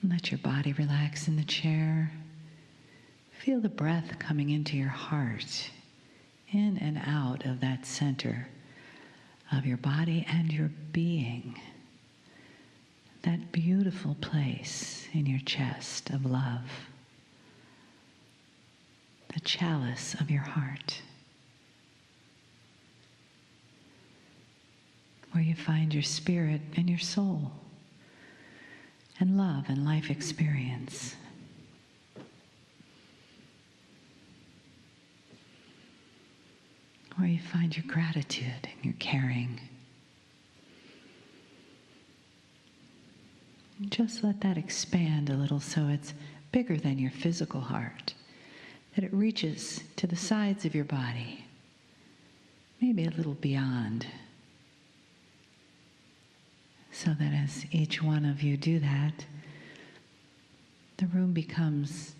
Let your body relax in the chair. Feel the breath coming into your heart, in and out of that center of your body and your being. That beautiful place in your chest of love. The chalice of your heart. Where you find your spirit and your soul. And love and life experience. Where you find your gratitude and your caring. And just let that expand a little so it's bigger than your physical heart. That it reaches to the sides of your body. Maybe a little beyond. So that as each one of you do that, the room becomes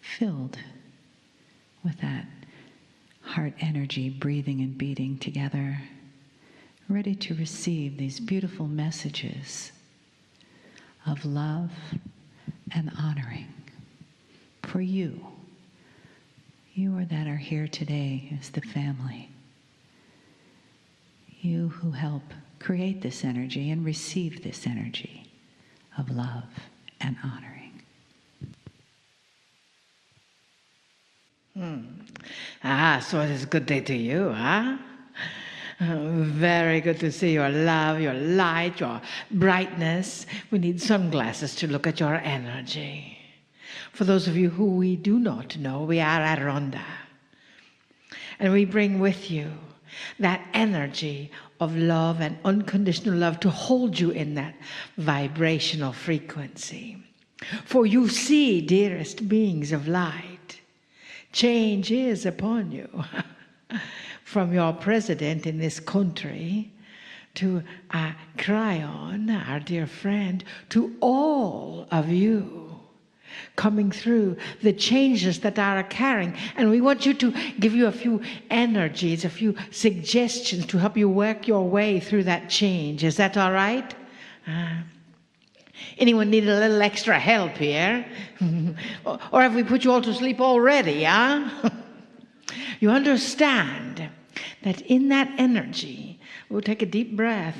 filled with that heart energy breathing and beating together, ready to receive these beautiful messages of love and honoring for you. You are that are here today as the family. You who help create this energy and receive this energy of love and honoring. So it is a good day to you, huh? Very good to see your love, your light, your brightness. We need sunglasses to look at your energy. For those of you who we do not know, we are at Rhonda. And we bring with you that energy of love and unconditional love to hold you in that vibrational frequency. For you see, dearest beings of light, change is upon you. From your president in this country to Kryon, our dear friend, to all of you coming through the changes that are occurring. And we want you to give you a few energies, a few suggestions to help you work your way through that change. Is that all right? Anyone need a little extra help here? Or have we put you all to sleep already, huh? You understand that in that energy, we'll take a deep breath.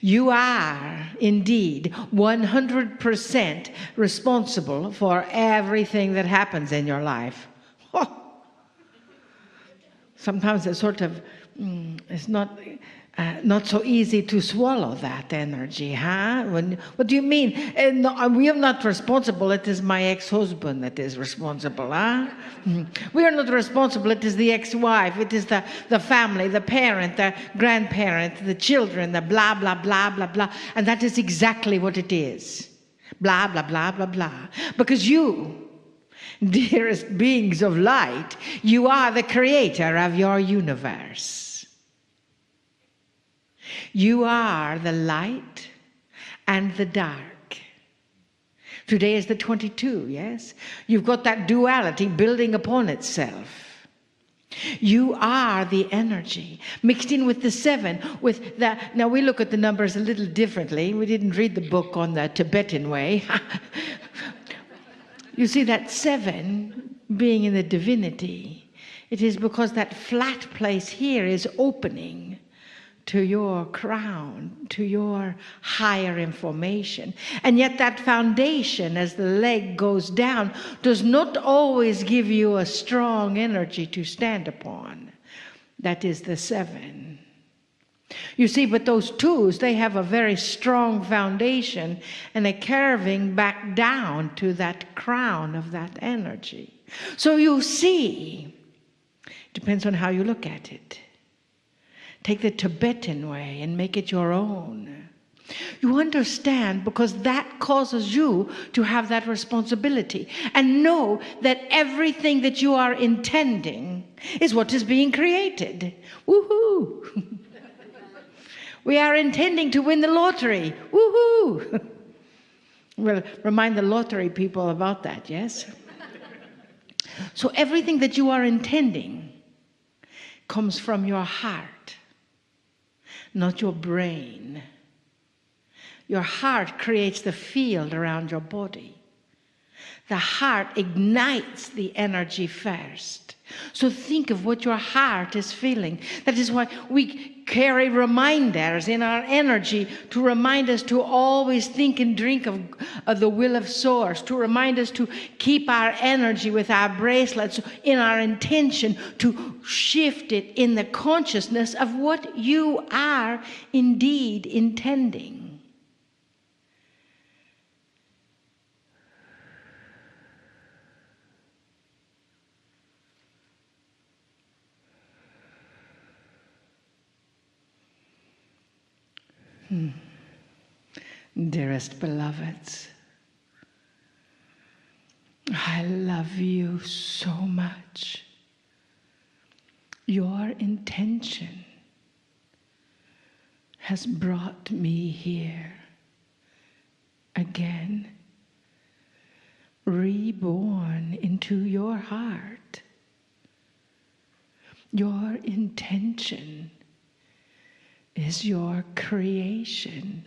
You are indeed 100% responsible for everything that happens in your life. Sometimes it's sort of, it's not so easy to swallow that energy, huh? What do you mean? No, we are not responsible. It is my ex-husband that is responsible, huh? We are not responsible. It is the ex-wife. It is the family, the parent, the grandparent, the children, the blah, blah, blah, blah, blah. And that is exactly what it is. Blah, blah, blah, blah, blah. Because you, dearest beings of light, you are the creator of your universe. You are the light and the dark. Today is the 22, yes? You've got that duality building upon itself. You are the energy mixed in with the 7, with the, now we look at the numbers a little differently. We didn't read the book on the Tibetan way. You see that 7 being in the divinity, it is because that flat place here is opening to your crown, to your higher information. And yet that foundation, as the leg goes down, does not always give you a strong energy to stand upon. That is the 7. You see, but those 2s, they have a very strong foundation and a curving back down to that crown of that energy. So you see, depends on how you look at it. Take the Tibetan way and make it your own. You understand, because that causes you to have that responsibility and know that everything that you are intending is what is being created. Woohoo! We are intending to win the lottery. Woohoo! We'll remind the lottery people about that, yes? So everything that you are intending comes from your heart, not your brain. Your heart creates the field around your body. The heart ignites the energy first. So think of what your heart is feeling. That is why we carry reminders in our energy to remind us to always think and drink of the will of Source, to remind us to keep our energy with our bracelets in our intention, to shift it in the consciousness of what you are indeed intending. Dearest beloveds, I love you so much. Your intention has brought me here again, reborn into your heart. Your intention is your creation,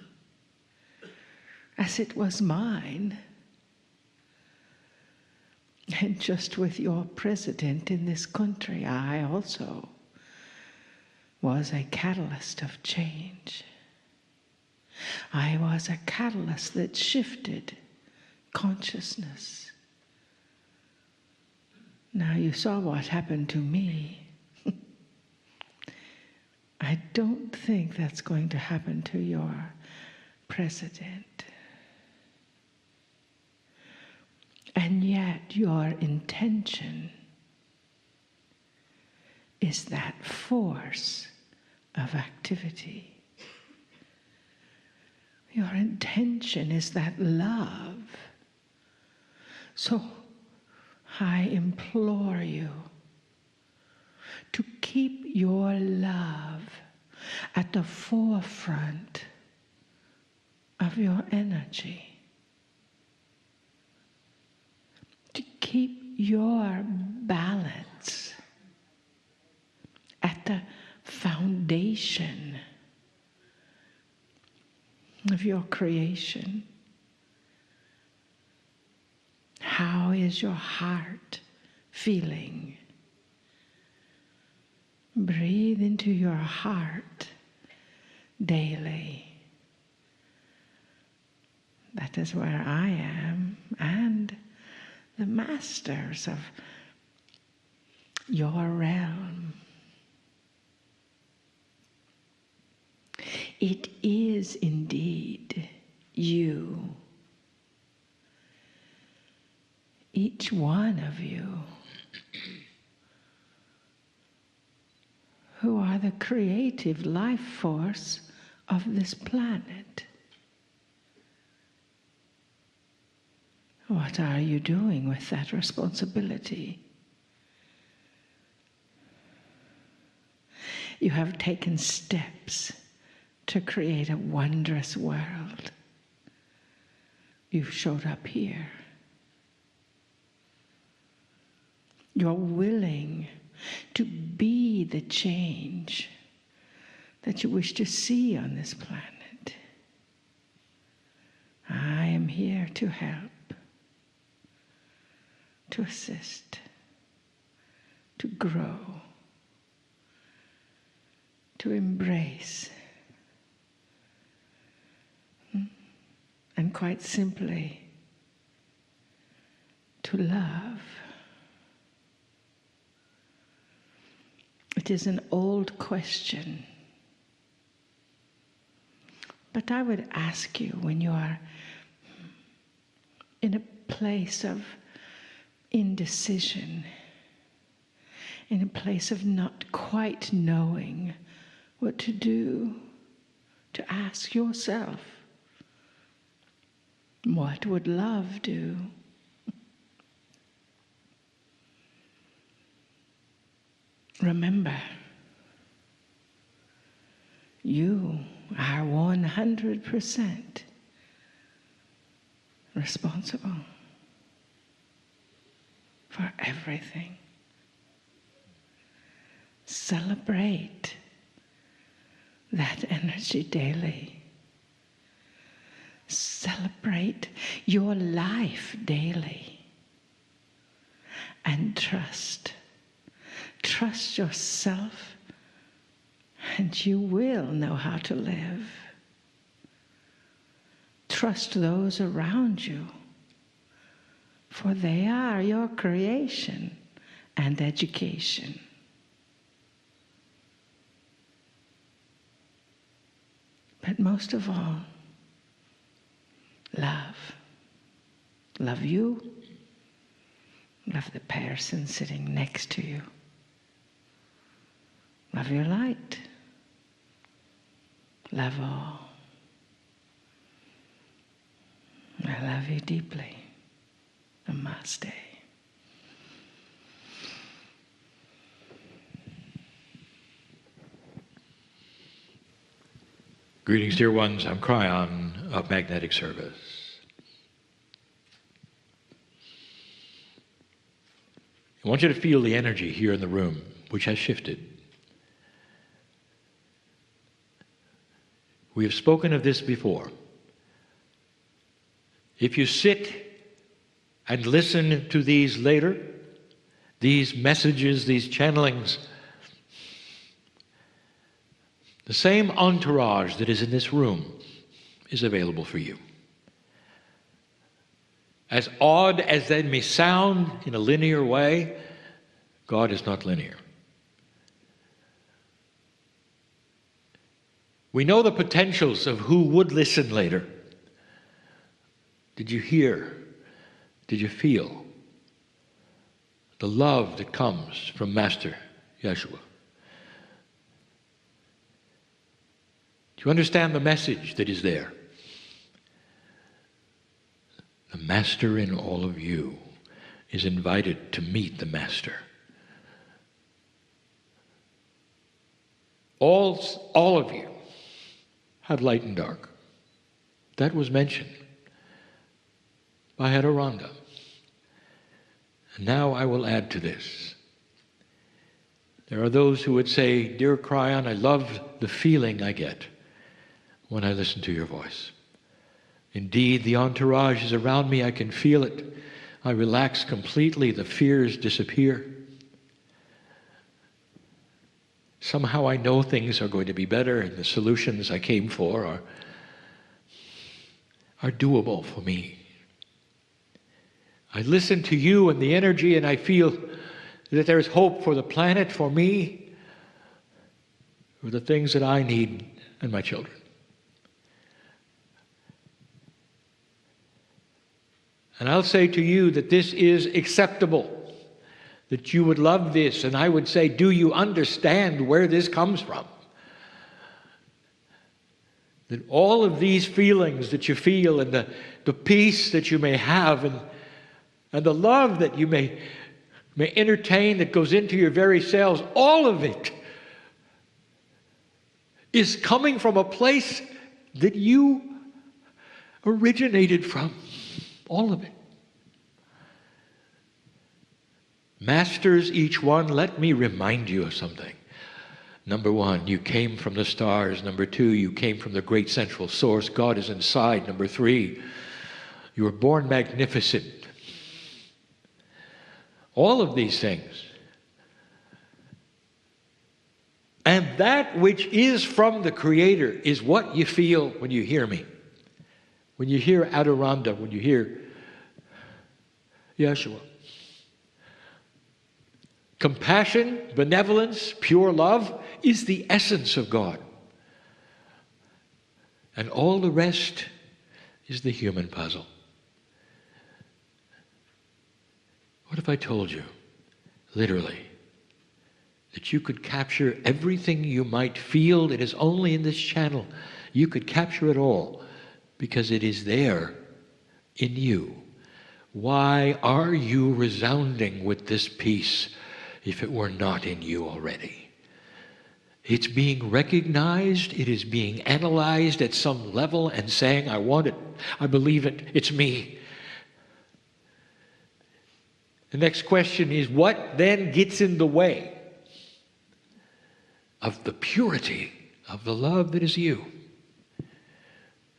as it was mine. And just with your president in this country, I also was a catalyst of change. I was a catalyst that shifted consciousness. Now you saw what happened to me. I don't think that's going to happen to your president. And yet your intention is that force of activity. Your intention is that love. So I implore you to keep your love at the forefront of your energy. To keep your balance at the foundation of your creation. How is your heart feeling? Breathe into your heart daily. That is where I am, and the masters of your realm. It is indeed you. Each one of you who are the creative life force of this planet. What are you doing with that responsibility? You have taken steps to create a wondrous world. You've showed up here. You're willing to be the change that you wish to see on this planet. I am here to help, to assist, to grow, to embrace, and quite simply, to love. It is an old question, but I would ask you, when you are in a place of indecision, in a place of not quite knowing what to do, to ask yourself, what would love do? Remember, you are 100% responsible for everything. Celebrate that energy daily. Celebrate your life daily. And trust. Trust yourself, and you will know how to live. Trust those around you, for they are your creation and education. But most of all, love. Love you. Love the person sitting next to you. Love your light. Love all. I love you deeply. Namaste. Greetings, dear ones. I'm Kryon of Magnetic Service. I want you to feel the energy here in the room, which has shifted. We have spoken of this before. If you sit and listen to these later, these messages, these channelings, the same entourage that is in this room is available for you. As odd as that may sound in a linear way, God is not linear. We know the potentials of who would listen later. Did you hear? Did you feel the love that comes from Master Yeshua? Do you understand the message that is there? The Master in all of you is invited to meet the Master. All of you have light and dark. That was mentioned by Hadoranda. And now I will add to this. There are those who would say, "Dear Kryon, I love the feeling I get when I listen to your voice. Indeed, the entourage is around me. I can feel it. I relax completely. The fears disappear. Somehow I know things are going to be better, and the solutions I came for are doable for me. I listen to you and the energy, and I feel that there's hope for the planet, for me, for the things that I need and my children." And I'll say to you that this is acceptable, that you would love this. And I would say, do you understand where this comes from? That all of these feelings that you feel, and the peace that you may have, and the love that you may entertain that goes into your very cells, all of it is coming from a place that you originated from. All of it. Masters, each one, let me remind you of something. Number one, you came from the stars. Number two, you came from the great central source. God is inside. Number three, you were born magnificent. All of these things. And that which is from the Creator is what you feel when you hear me. When you hear Adoranda, when you hear Yeshua. Compassion, benevolence, pure love is the essence of God. And all the rest is the human puzzle. What if I told you, literally, that you could capture everything you might feel that is only in this channel? You could capture it all because it is there in you. Why are you resounding with this peace if it were not in you already? It's being recognized, it is being analyzed at some level and saying, I want it, I believe it, it's me. The next question is, what then gets in the way of the purity of the love that is you?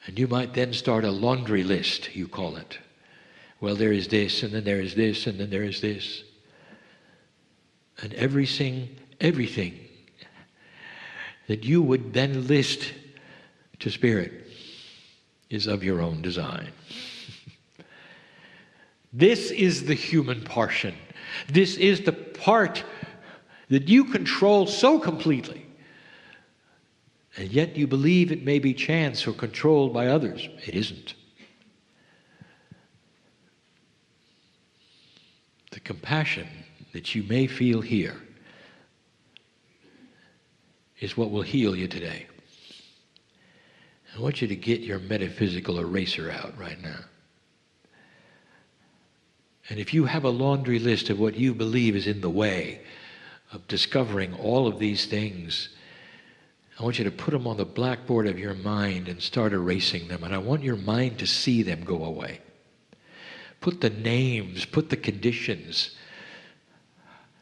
And you might then start a laundry list, you call it. Well, there is this, and then there is this, and then there is this. And everything that you would then list to Spirit is of your own design. This is the human portion. This is the part that you control so completely. And yet you believe it may be chance or controlled by others. It isn't. The compassion that you may feel here is what will heal you today. I want you to get your metaphysical eraser out right now. And if you have a laundry list of what you believe is in the way of discovering all of these things, I want you to put them on the blackboard of your mind and start erasing them. And I want your mind to see them go away. Put the names, put the conditions.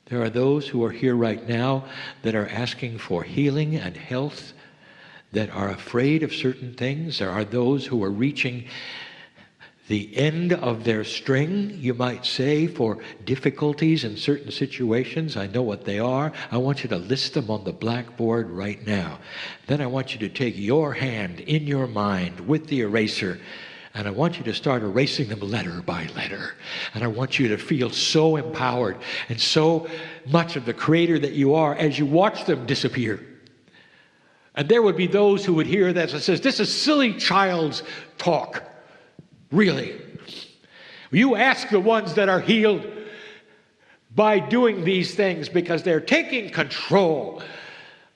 There are those who are here right now that are asking for healing and health, that are afraid of certain things. There are those who are reaching the end of their string, you might say, for difficulties in certain situations. I know what they are. I want you to list them on the blackboard right now. Then I want you to take your hand in your mind with the eraser, and I want you to start erasing them letter by letter. And I want you to feel so empowered and so much of the Creator that you are as you watch them disappear. And there would be those who would hear that and says, this is silly child's talk. Really? You ask the ones that are healed by doing these things because they're taking control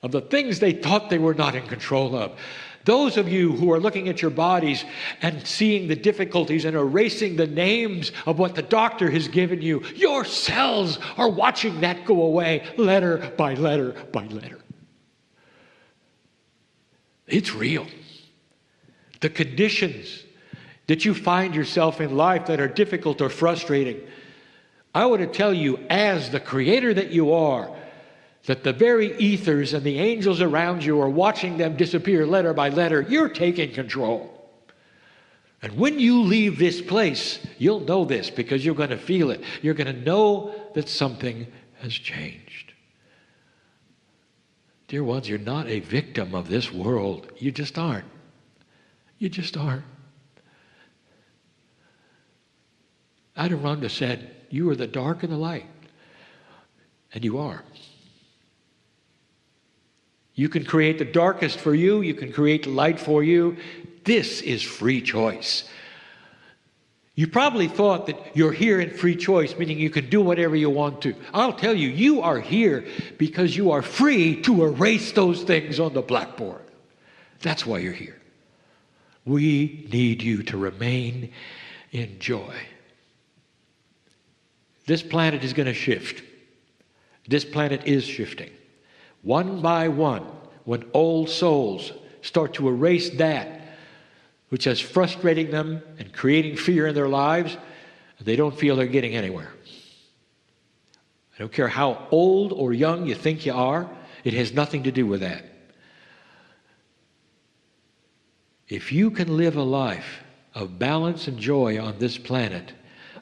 of the things they thought they were not in control of. Those of you who are looking at your bodies and seeing the difficulties and erasing the names of what the doctor has given you, your cells are watching that go away letter by letter by letter. It's real. The conditions that you find yourself in life that are difficult or frustrating, I want to tell you, as the Creator that you are, that the very ethers and the angels around you are watching them disappear letter by letter. You're taking control. And when you leave this place, you'll know this because you're going to feel it. You're going to know that something has changed. Dear ones, you're not a victim of this world. You just aren't. You just aren't. Adironda said, you are the dark and the light. And you are. You can create the darkest for you. You can create the light for you. This is free choice. You probably thought that you're here in free choice, meaning you can do whatever you want to. I'll tell you, you are here because you are free to erase those things on the blackboard. That's why you're here. We need you to remain in joy. This planet is going to shift. This planet is shifting. One by one, when old souls start to erase that which is frustrating them and creating fear in their lives, they don't feel they're getting anywhere. I don't care how old or young you think you are, it has nothing to do with that. If you can live a life of balance and joy on this planet,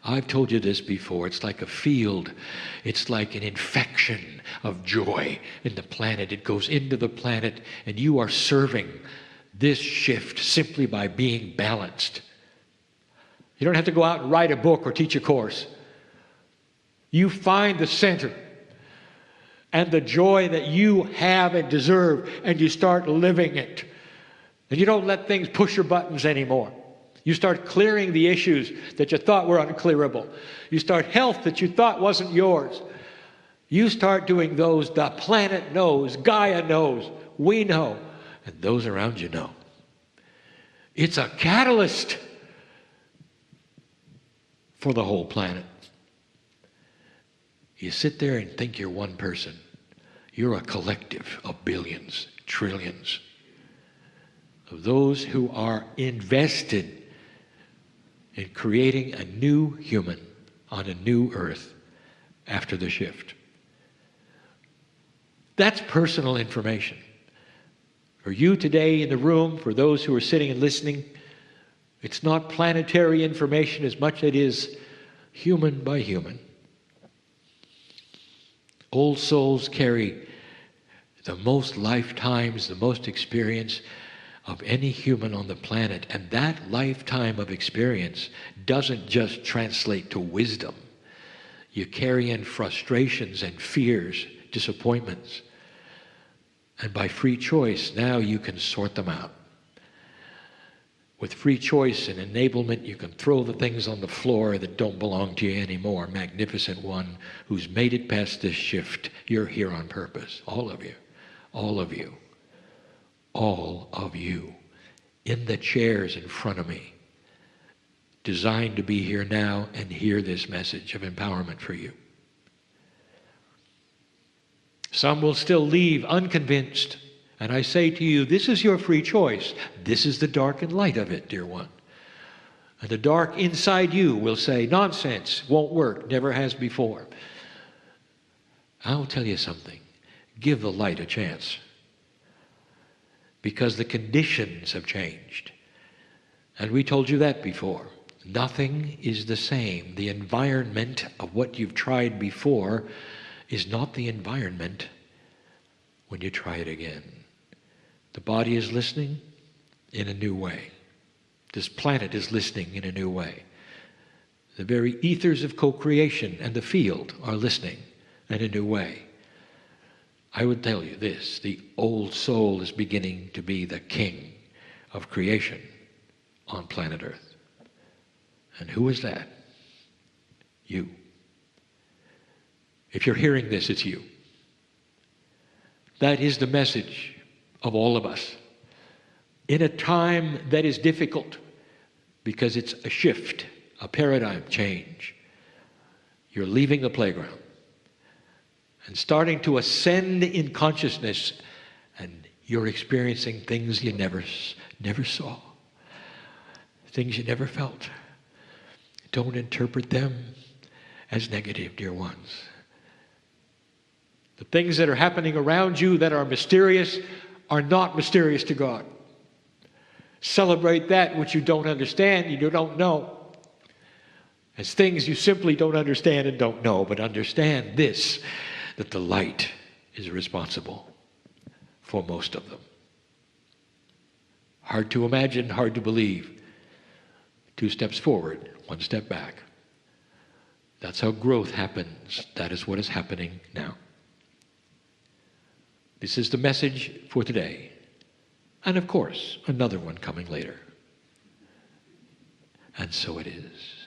I've told you this before, it's like a field. It's like an infection of joy in the planet. It goes into the planet, and you are serving this shift simply by being balanced. You don't have to go out and write a book or teach a course. You find the center and the joy that you have and deserve, and you start living it. And you don't let things push your buttons anymore. You start clearing the issues that you thought were unclearable. You start health that you thought wasn't yours. You start doing those the planet knows, Gaia knows, we know, and those around you know. It's a catalyst for the whole planet. You sit there and think you're one person. You're a collective of billions, trillions of those who are invested in creating a new human on a new earth after the shift. That's personal information. For you today in the room, for those who are sitting and listening, It's not planetary information as much as it is human by human. Old souls carry the most lifetimes, the most experience of any human on the planet. And that lifetime of experience doesn't just translate to wisdom. You carry in frustrations and fears, disappointments. And by free choice, now you can sort them out. With free choice and enablement, you can throw the things on the floor that don't belong to you anymore. Magnificent one who's made it past this shift. You're here on purpose. All of you. All of you. All of you. In the chairs in front of me. Designed to be here now and hear this message of empowerment for you. Some will still leave unconvinced. And I say to you, this is your free choice. This is the dark and light of it, dear one. And the dark inside you will say, nonsense, won't work, never has before. I'll tell you something. Give the light a chance. Because the conditions have changed. And we told you that before. Nothing is the same. The environment of what you've tried before is not the environment when you try it again. The body is listening in a new way. This planet is listening in a new way. The very ethers of co-creation and the field are listening in a new way. I would tell you this, the old soul is beginning to be the king of creation on planet Earth. And who is that? You. If you're hearing this, it's you. That is the message of all of us. In a time that is difficult, because it's a shift, a paradigm change. You're leaving the playground and starting to ascend in consciousness, and you're experiencing things you never saw, things you never felt. Don't interpret them as negative, dear ones. The things that are happening around you that are mysterious are not mysterious to God. Celebrate that which you don't understand, you don't know, as things you simply don't understand and don't know, but understand this, that the light is responsible for most of them. Hard to imagine, hard to believe. 2 steps forward, 1 step back. That's how growth happens. That is what is happening now. This is the message for today. And of course, another one coming later. And so it is.